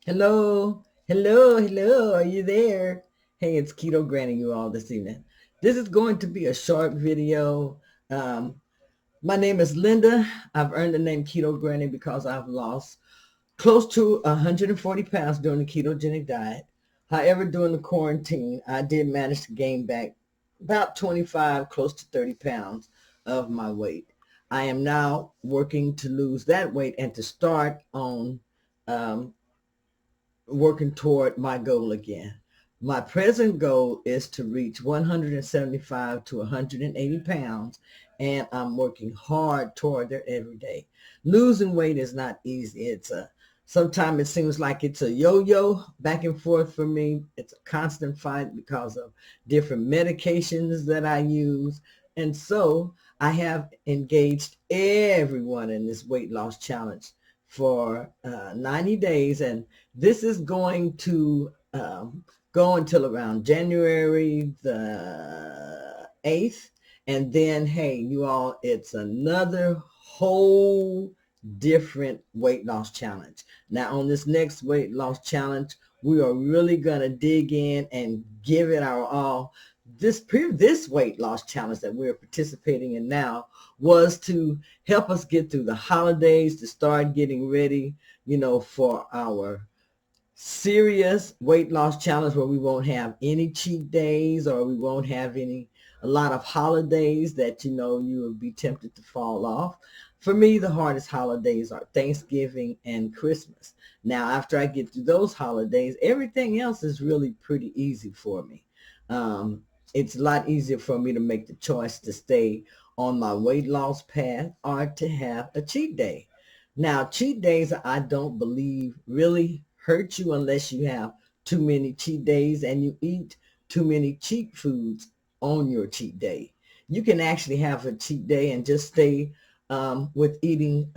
Hello, hello, hello, are you there? Hey, it's Keto Granny you all this evening. This is going to be a short video. Um, my name is Linda. I've earned the name Keto Granny because I've lost close to 140 pounds during the ketogenic diet. However, during the quarantine, I did manage to gain back about 25, close to 30 pounds of my weight. I am now working to lose that weight and to start on um, working toward my goal again. My present goal is to reach 175 to 180 pounds, and I'm working hard toward it every day. Losing weight is not easy. Sometimes it seems like it's a yo-yo back and forth for me. It's a constant fight because of different medications that I use. And so I have engaged everyone in this weight loss challenge for 90 days. And this is going to go until around January the 8th. And then, hey, you all, it's another whole different weight loss challenge. Now, on this next weight loss challenge, we are really going to dig in and give it our all. This weight loss challenge that we're participating in now was to help us get through the holidays, to start getting ready, for our serious weight loss challenge where we won't have any cheat days, or we won't have a lot of holidays that you will be tempted to fall off. For me, the hardest holidays are Thanksgiving and Christmas. Now, after I get through those holidays, everything else is really pretty easy for me. Um, it's a lot easier for me to make the choice to stay on my weight loss path or to have a cheat day. Now, cheat days, I don't believe really hurt you unless you have too many cheat days and you eat too many cheat foods on your cheat day. You can actually have a cheat day and just stay with eating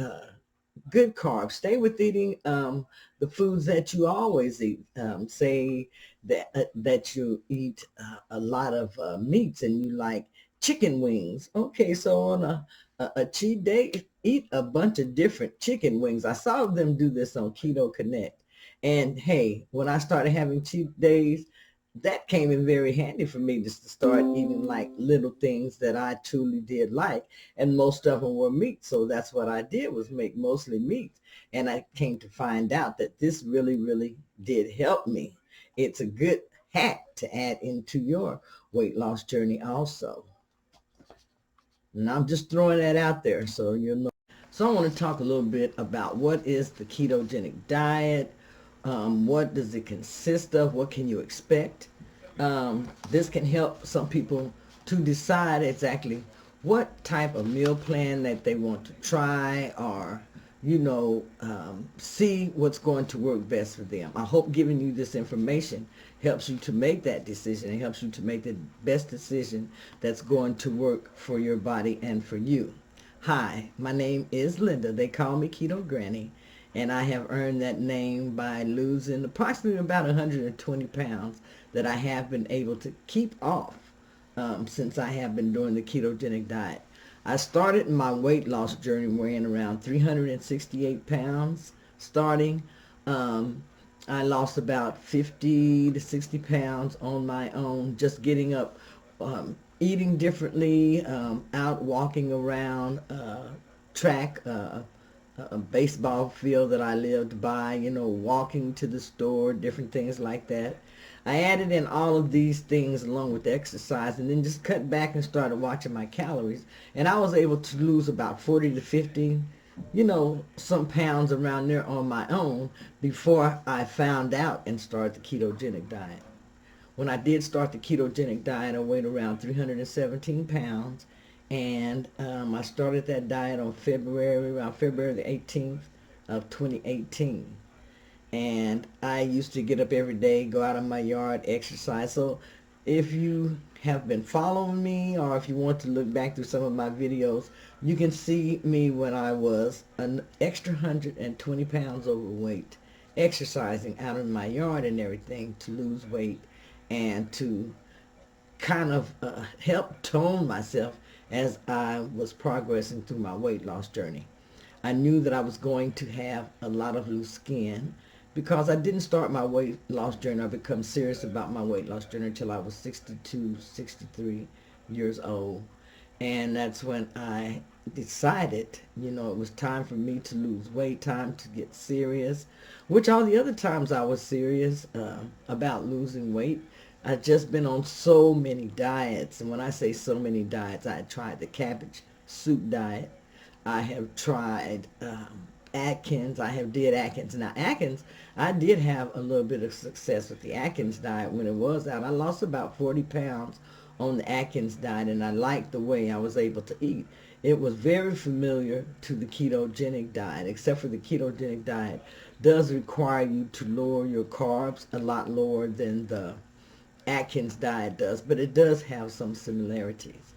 good carbs. Stay with eating the foods that you always eat. Say that you eat a lot of meats and you like chicken wings. Okay, so on a cheat day, eat a bunch of different chicken wings. I saw them do this on Keto Connect. And hey, when I started having cheat days, that came in very handy for me, just to start eating like little things that I truly did like, and most of them were meat. So that's what I did, was make mostly meat. And I came to find out that this really, really did help me. It's a good hack to add into your weight loss journey also. And I'm just throwing that out there so you know. So I want to talk a little bit about what is the ketogenic diet, what does it consist of, what can you expect. This can help some people to decide exactly what type of meal plan that they want to try, or see what's going to work best for them. I hope giving you this information helps you to make that decision. It helps you to make the best decision that's going to work for your body and for you. Hi, my name is Linda. They call me Keto Granny, and I have earned that name by losing approximately about 120 pounds that I have been able to keep off since I have been doing the ketogenic diet. I started my weight loss journey weighing around 368 pounds starting. Um, I lost about 50 to 60 pounds on my own, just getting up, eating differently, out walking around track, a baseball field that I lived by, walking to the store, different things like that. I added in all of these things along with the exercise, and then just cut back and started watching my calories. And I was able to lose about 40 to 50, some pounds around there on my own before I found out and started the ketogenic diet. When I did start the ketogenic diet, I weighed around 317 pounds. And I started that diet on around February the 18th of 2018. And I used to get up every day, go out in my yard, exercise. So if you have been following me, or if you want to look back through some of my videos, you can see me when I was an extra 120 pounds overweight, exercising out in my yard and everything to lose weight and to kind of help tone myself as I was progressing through my weight loss journey. I knew that I was going to have a lot of loose skin because I didn't start my weight loss journey or become serious about my weight loss journey until I was 62, 63 years old. And that's when I decided, it was time for me to lose weight, time to get serious, which all the other times I was serious about losing weight. I've just been on so many diets. And when I say so many diets, I had tried the cabbage soup diet. I have tried Atkins. I have did Atkins. Now Atkins, I did have a little bit of success with the Atkins diet when it was out. I lost about 40 pounds on the Atkins diet, and I liked the way I was able to eat. It was very familiar to the ketogenic diet, except for the ketogenic diet does require you to lower your carbs a lot lower than the Atkins diet does, but it does have some similarities.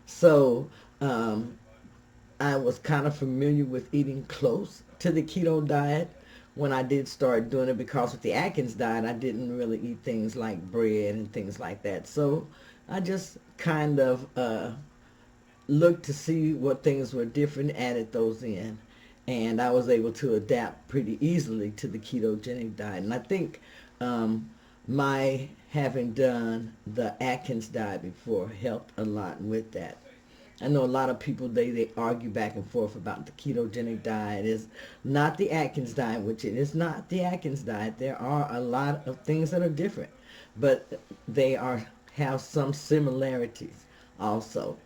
So I was kind of familiar with eating close to the keto diet when I did start doing it, because with the Atkins diet I didn't really eat things like bread and things like that. So I just kind of looked to see what things were different, added those in, and I was able to adapt pretty easily to the ketogenic diet. And I think my having done the Atkins diet before helped a lot with that. I know a lot of people, they argue back and forth about the ketogenic diet is not the Atkins diet, which it is not the Atkins diet. There are a lot of things that are different, but they have some similarities also.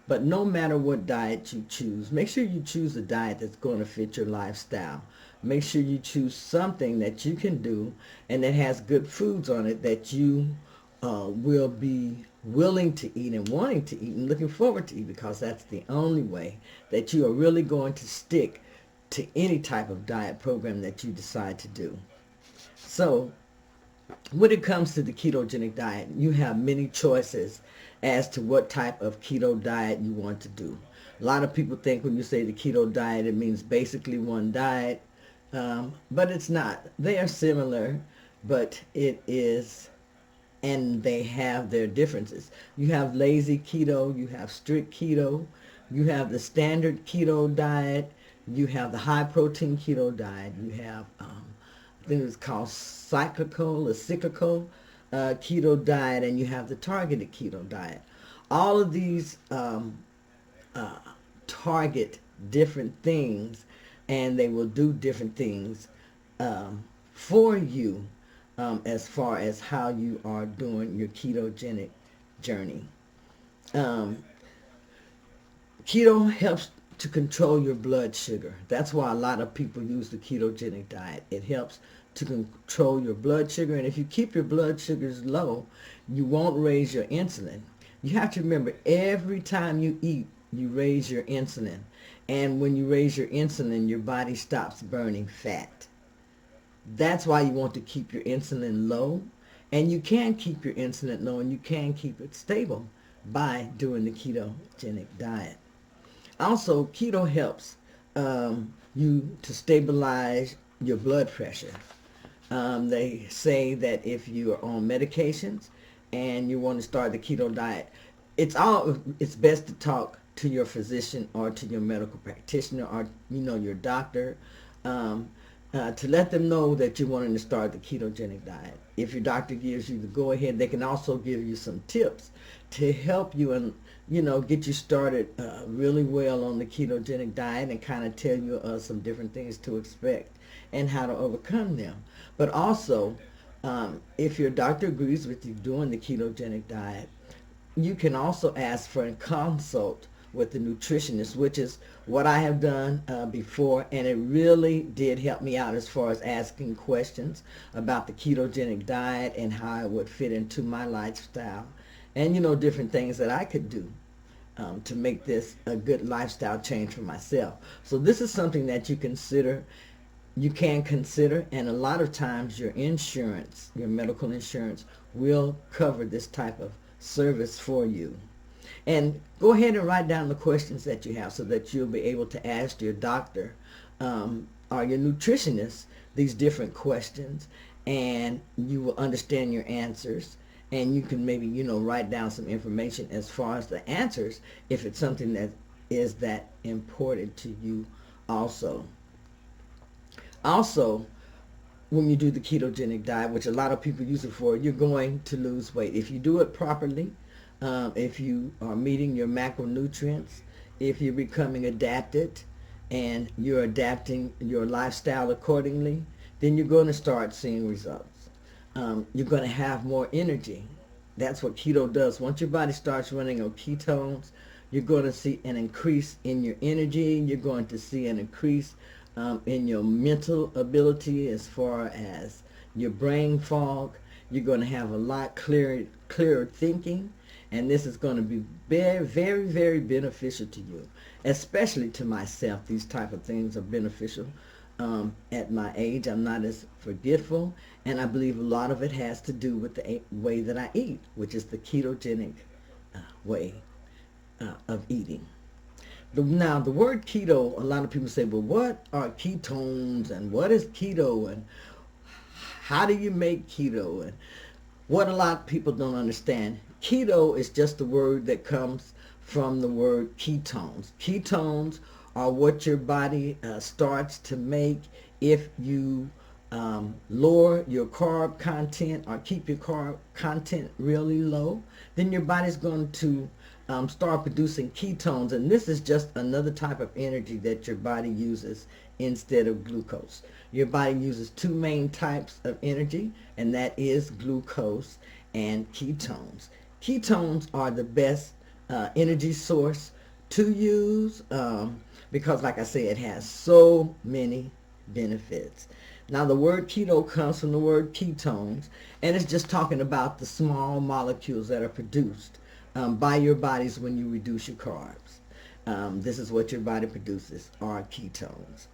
But no matter what diet you choose, make sure you choose a diet that's going to fit your lifestyle. Make sure you choose something that you can do and that has good foods on it that you will be willing to eat and wanting to eat and looking forward to eat, because that's the only way that you are really going to stick to any type of diet program that you decide to do. So when it comes to the ketogenic diet, you have many choices as to what type of keto diet you want to do. A lot of people think when you say the keto diet, it means basically one diet, but it's not. They are similar, but it is, and they have their differences. You have lazy keto, you have strict keto, you have the standard keto diet, you have the high protein keto diet, you have I think it's called cyclical keto diet, and you have the targeted keto diet. All of these target different things, and they will do different things for you as far as how you are doing your ketogenic journey. Keto helps to control your blood sugar. That's why a lot of people use the ketogenic diet. It helps to control your blood sugar, and if you keep your blood sugars low, you won't raise your insulin. You have to remember, every time you eat, you raise your insulin, and when you raise your insulin, your body stops burning fat. That's why you want to keep your insulin low, and you can keep your insulin low and you can keep it stable by doing the ketogenic diet. Also, keto helps you to stabilize your blood pressure. They say that if you are on medications and you want to start the keto diet, it's best to talk to your physician or to your medical practitioner or your doctor to let them know that you're wanting to start the ketogenic diet. If your doctor gives you the go ahead, they can also give you some tips to help you and get you started really well on the ketogenic diet, and kind of tell you some different things to expect and how to overcome them. But also, if your doctor agrees with you doing the ketogenic diet, you can also ask for a consult with the nutritionist, which is what I have done before, and it really did help me out as far as asking questions about the ketogenic diet and how it would fit into my lifestyle, and different things that I could do to make this a good lifestyle change for myself. So this is something that you can consider, and a lot of times your insurance, your medical insurance, will cover this type of service for you. And go ahead and write down the questions that you have so that you'll be able to ask your doctor or your nutritionist these different questions, and you will understand your answers, and you can maybe write down some information as far as the answers if it's something that is that important to you also. Also, when you do the ketogenic diet, which a lot of people use it for, you're going to lose weight. If you do it properly, if you are meeting your macronutrients, if you're becoming adapted and you're adapting your lifestyle accordingly, then you're going to start seeing results. You're going to have more energy. That's what keto does. Once your body starts running on ketones, you're going to see an increase in your energy. You're going to see an increase in your mental ability as far as your brain fog. You're going to have a lot clearer thinking, and this is going to be very, very, very beneficial to you, especially to myself. These type of things are beneficial. At my age, I'm not as forgetful, and I believe a lot of it has to do with the way that I eat, which is the ketogenic way of eating. Now, the word keto, a lot of people say, well, what are ketones, and what is keto, and how do you make keto? And what a lot of people don't understand, keto is just a word that comes from the word ketones. Ketones are what your body starts to make if you lower your carb content or keep your carb content really low. Then your body's going to start producing ketones, and this is just another type of energy that your body uses instead of glucose. Your body uses two main types of energy, and that is glucose and ketones. Ketones are the best energy source to use because, like I said, it has so many benefits. Now, the word keto comes from the word ketones, and it's just talking about the small molecules that are produced by your bodies when you reduce your carbs. This is what your body produces, are ketones.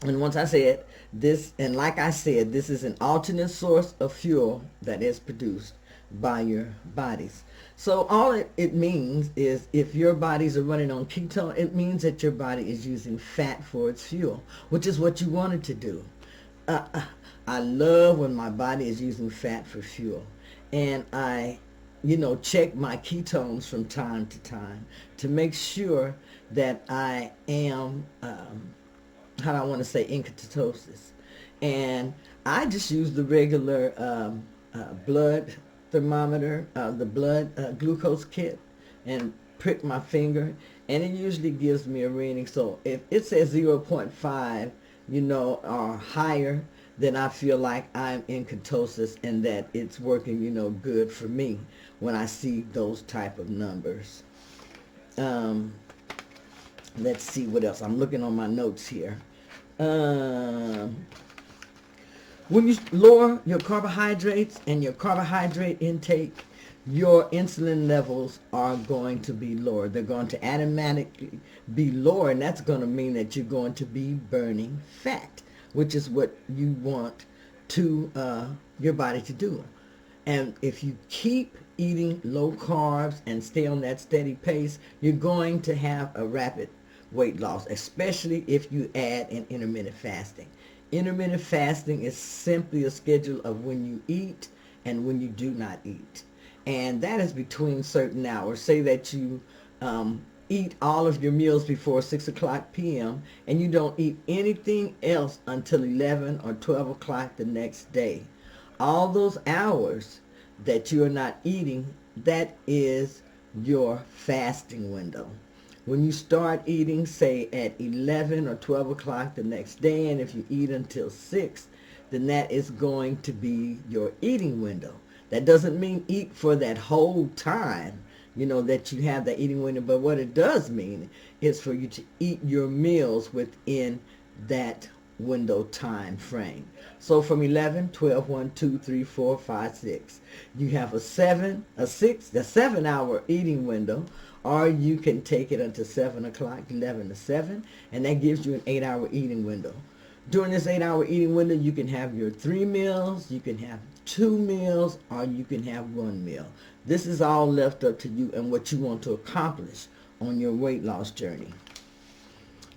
And once I said this, and like I said, this is an alternate source of fuel that is produced by your bodies. So all it means is if your bodies are running on ketone, it means that your body is using fat for its fuel, which is what you wanted to do. I love when my body is using fat for fuel. And I check my ketones from time to time to make sure that I am, how do I want to say, in ketosis. And I just use the regular blood thermometer, the blood glucose kit, and prick my finger, and it usually gives me a reading. So if it says 0.5, or higher, then I feel like I'm in ketosis and that it's working, good for me when I see those type of numbers. Let's see what else. I'm looking on my notes here. When you lower your carbohydrates and your carbohydrate intake, your insulin levels are going to be lower. They're going to automatically be lower, and that's going to mean that you're going to be burning fat, which is what you want to your body to do. And if you keep eating low carbs and stay on that steady pace, you're going to have a rapid weight loss, especially if you add in intermittent fasting. Intermittent fasting is simply a schedule of when you eat and when you do not eat. And that is between certain hours. Say that you eat all of your meals before 6 o'clock p.m. and you don't eat anything else until 11 or 12 o'clock the next day. All those hours that you are not eating, that is your fasting window. When you start eating, say at 11 or 12 o'clock the next day, and if you eat until 6, then that is going to be your eating window. That doesn't mean eat for that whole time, that you have that eating window, but what it does mean is for you to eat your meals within that window time frame. So from 11, 12, 1, 2, 3, 4, 5, 6, you have a 7-hour eating window, or you can take it until 7 o'clock, 11 to 7, and that gives you an 8-hour eating window. During this 8-hour eating window, you can have your 3 meals, you can have 2 meals, or you can have 1 meal. This is all left up to you and what you want to accomplish on your weight loss journey.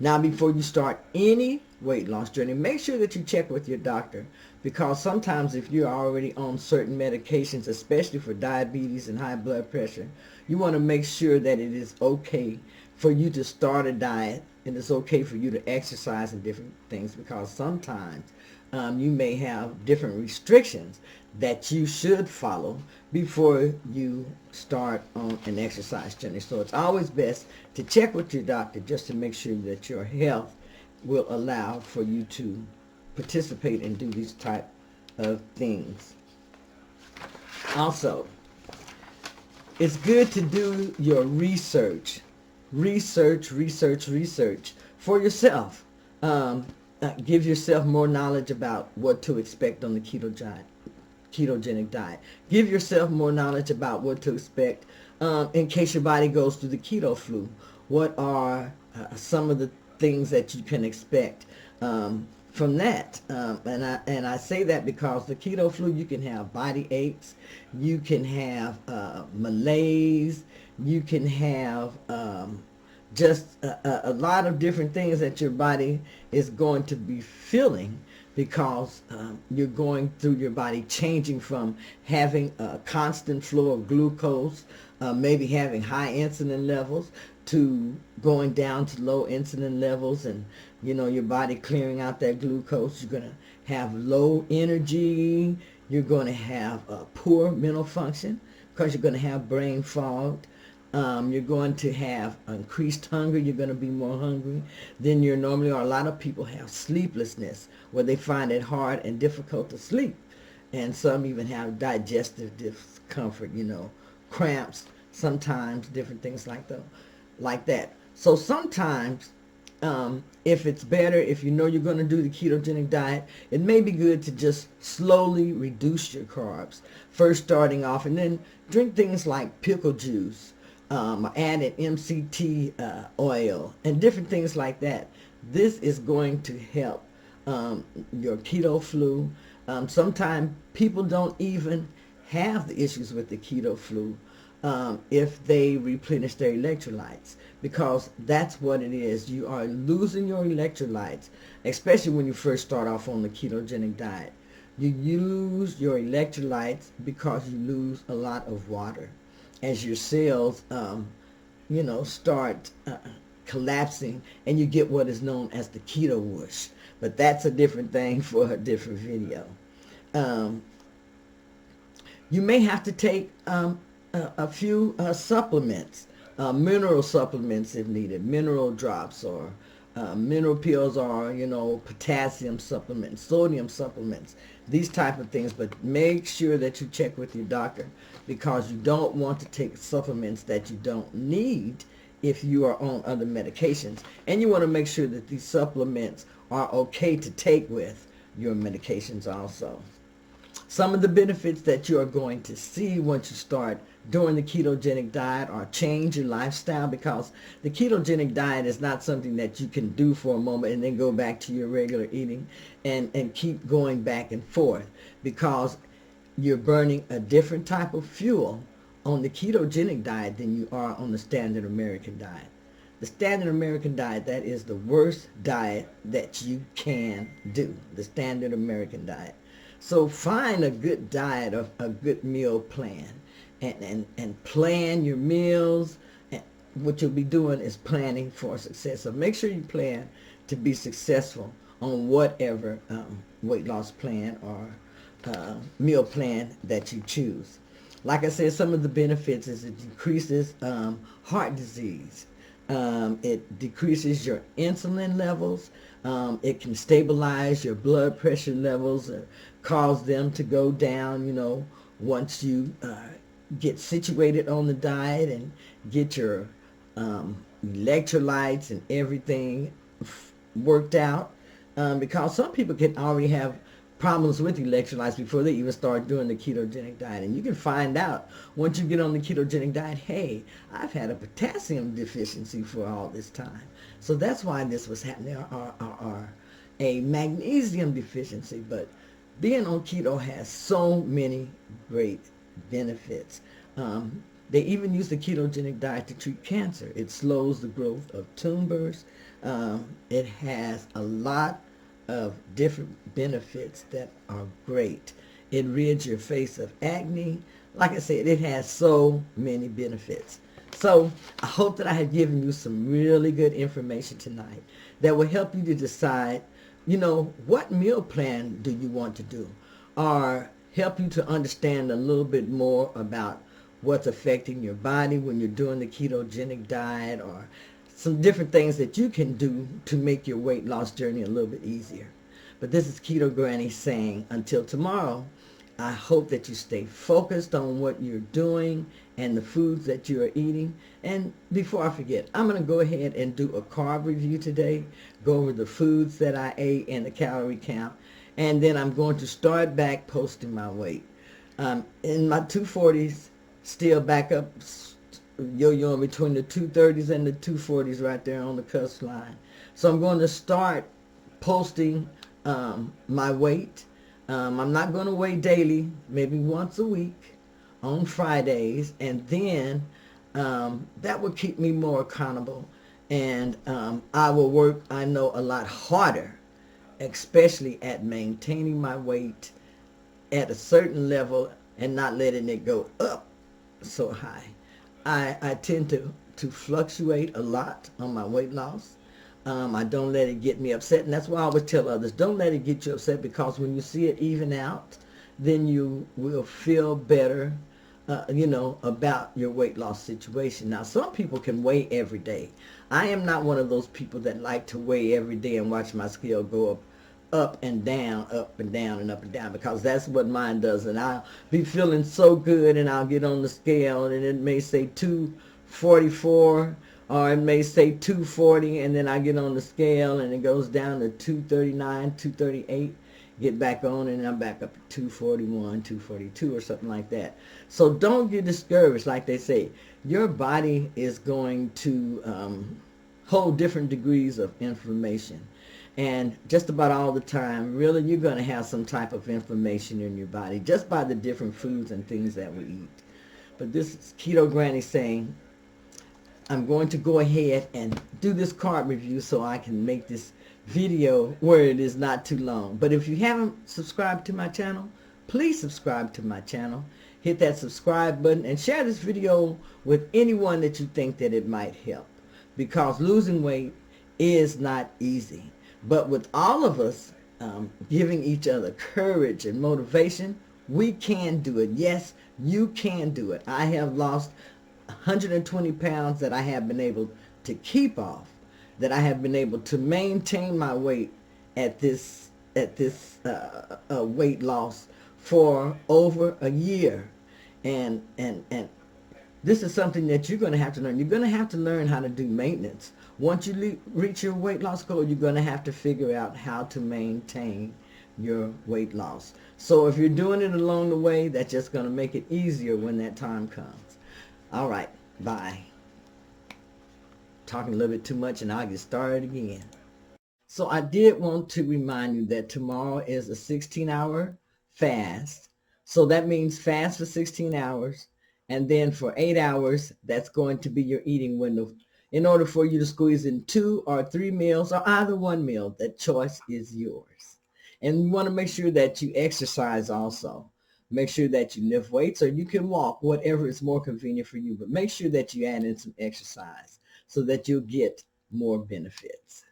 Now, before you start any weight loss journey, make sure that you check with your doctor, because sometimes if you're already on certain medications, especially for diabetes and high blood pressure, you want to make sure that it is okay for you to start a diet and it's okay for you to exercise and different things, because sometimes you may have different restrictions that you should follow before you start on an exercise journey. So it's always best to check with your doctor just to make sure that your health will allow for you to participate and do these type of things. Also, it's good to do your research for yourself. Give yourself more knowledge about what to expect on the ketogenic diet. Give yourself more knowledge about what to expect in case your body goes through the keto flu. What are some of the things that you can expect from that? And I say that because the keto flu, you can have body aches, you can have malaise, you can have just a lot of different things that your body is going to be feeling because you're going through your body changing from having a constant flow of glucose, maybe having high insulin levels, to going down to low insulin levels, and your body clearing out that glucose. You're going to have low energy, you're going to have poor mental function because you're going to have brain fog. You're going to have increased hunger. You're going to be more hungry than you normally are. A lot of people have sleeplessness where they find it hard and difficult to sleep. And some even have digestive discomfort, cramps, sometimes different things like that. So sometimes if it's better, if you know you're going to do the ketogenic diet, it may be good to just slowly reduce your carbs. First starting off, and then drink things like pickle juice, added MCT oil, and different things like that. This is going to help your keto flu. Sometimes people don't even have the issues with the keto flu if they replenish their electrolytes, because that's what it is. You are losing your electrolytes, especially when you first start off on the ketogenic diet. You lose your electrolytes because you lose a lot of water as your cells start collapsing, and you get what is known as the keto whoosh. But that's a different thing for a different video. You may have to take a few supplements, mineral supplements if needed, mineral drops, or mineral pills, or potassium supplements, sodium supplements, these type of things. But make sure that you check with your doctor, because you don't want to take supplements that you don't need if you are on other medications. And you want to make sure that these supplements are okay to take with your medications also. Some of the benefits that you are going to see once you start doing the ketogenic diet are change your lifestyle, because the ketogenic diet is not something that you can do for a moment and then go back to your regular eating and keep going back and forth, because you're burning a different type of fuel on the ketogenic diet than you are on the standard American diet. The standard American diet, that is the worst diet that you can do, the standard American diet. So find a good diet, or a good meal plan, and plan your meals. And what you'll be doing is planning for success. So make sure you plan to be successful on whatever weight loss plan or meal plan that you choose. Like I said, some of the benefits is it decreases heart disease. It decreases your insulin levels. It can stabilize your blood pressure levels, or cause them to go down, once you get situated on the diet and get your electrolytes and everything worked out. Because some people can already have problems with electrolytes before they even start doing the ketogenic diet. And you can find out once you get on the ketogenic diet, hey, I've had a potassium deficiency for all this time. So that's why this was happening, or a magnesium deficiency. But being on keto has so many great benefits. They even use the ketogenic diet to treat cancer. It slows the growth of tumors. It has a lot of different benefits that are great. It rids your face of acne. Like I said, it has so many benefits. So I hope that I have given you some really good information tonight that will help you to decide what meal plan do you want to do? Or help you to understand a little bit more about what's affecting your body when you're doing the ketogenic diet, or some different things that you can do to make your weight loss journey a little bit easier. But this is Keto Granny saying, until tomorrow, I hope that you stay focused on what you're doing and the foods that you are eating. And before I forget, I'm going to go ahead and do a carb review today, go over the foods that I ate and the calorie count, and then I'm going to start back posting my weight. In my 240s, still back up, yo-yoing between the 230s and the 240s right there on the cusp line. So I'm going to start posting my weight. I'm not going to weigh daily, maybe once a week on Fridays, and then that will keep me more accountable, and I will work, I know, a lot harder, especially at maintaining my weight at a certain level and not letting it go up so high. I tend to fluctuate a lot on my weight loss. I don't let it get me upset, and that's why I always tell others, don't let it get you upset, because when you see it even out, then you will feel better, about your weight loss situation. Now, some people can weigh every day. I am not one of those people that like to weigh every day and watch my scale go up and down, up and down, and up and down, because that's what mine does. And I'll be feeling so good, and I'll get on the scale, and it may say 244, or it may say 240, and then I get on the scale, and it goes down to 239, 238, get back on, and I'm back up to 241, 242, or something like that. So don't get discouraged. Like they say, your body is going to hold different degrees of inflammation. And just about all the time, really, you're going to have some type of inflammation in your body just by the different foods and things that we eat. But this is Keto Granny saying, I'm going to go ahead and do this carb review so I can make this video where it is not too long. But if you haven't subscribed to my channel, please subscribe to my channel. Hit that subscribe button and share this video with anyone that you think that it might help. Because losing weight is not easy. But with all of us giving each other courage and motivation, we can do it. Yes, you can do it. I have lost 120 pounds that I have been able to keep off, that I have been able to maintain my weight at this weight loss for over a year. And this is something that you're going to have to learn. You're going to have to learn how to do maintenance. Once you reach your weight loss goal, you're going to have to figure out how to maintain your weight loss. So if you're doing it along the way, that's just going to make it easier when that time comes. All right, bye. Talking a little bit too much, and I'll get started again. So I did want to remind you that tomorrow is a 16-hour fast. So that means fast for 16 hours. And then for 8 hours, that's going to be your eating window, in order for you to squeeze in 2 or 3 meals, or either one meal. That choice is yours. And you want to make sure that you exercise also. Make sure that you lift weights, or you can walk, whatever is more convenient for you. But make sure that you add in some exercise so that you'll get more benefits.